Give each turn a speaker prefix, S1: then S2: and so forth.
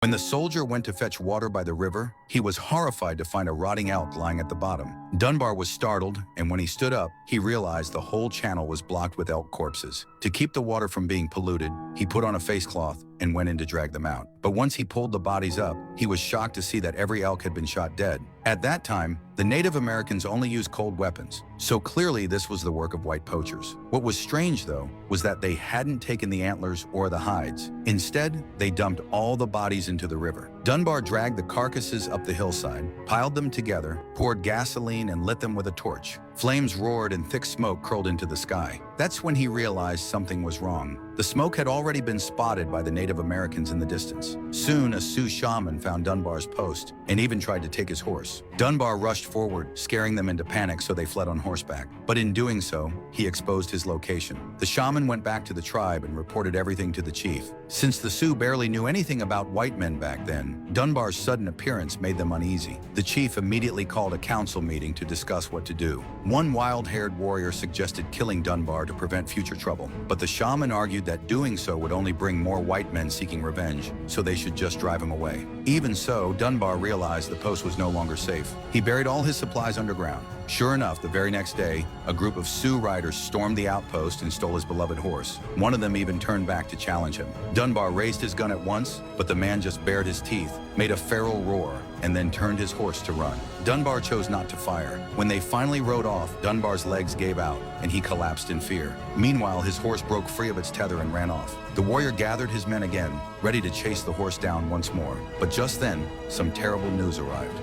S1: When the soldier went to fetch water by the river, he was horrified to find a rotting elk lying at the bottom. Dunbar was startled, and when he stood up, he realized the whole channel was blocked with elk corpses. To keep the water from being polluted, he put on a face cloth and went in to drag them out. But once he pulled the bodies up, he was shocked to see that every elk had been shot dead. At that time, the Native Americans only used cold weapons, so clearly this was the work of white poachers. What was strange, though, was that they hadn't taken the antlers or the hides. Instead, they dumped all the bodies into the river. Dunbar dragged the carcasses up the hillside, piled them together, poured gasoline, and lit them with a torch. Flames roared and thick smoke curled into the sky. That's when he realized something was wrong. The smoke had already been spotted by the Native Americans in the distance. Soon, a Sioux shaman found Dunbar's post and even tried to take his horse. Dunbar rushed forward, scaring them into panic, so they fled on horseback. But in doing so, he exposed his location. The shaman went back to the tribe and reported everything to the chief. Since the Sioux barely knew anything about white men back then, Dunbar's sudden appearance made them uneasy. The chief immediately called a council meeting to discuss what to do. One wild-haired warrior suggested killing Dunbar to prevent future trouble, but the shaman argued that doing so would only bring more white men seeking revenge, so they should just drive him away. Even so, Dunbar realized the post was no longer safe. He buried all his supplies underground. Sure enough, the very next day, a group of Sioux riders stormed the outpost and stole his beloved horse. One of them even turned back to challenge him. Dunbar raised his gun at once, but the man just bared his teeth, made a feral roar, and then turned his horse to run. Dunbar chose not to fire. When they finally rode off, Dunbar's legs gave out, and he collapsed in fear. Meanwhile, his horse broke free of its tether and ran off. The warrior gathered his men again, ready to chase the horse down once more. But just then, some terrible news arrived.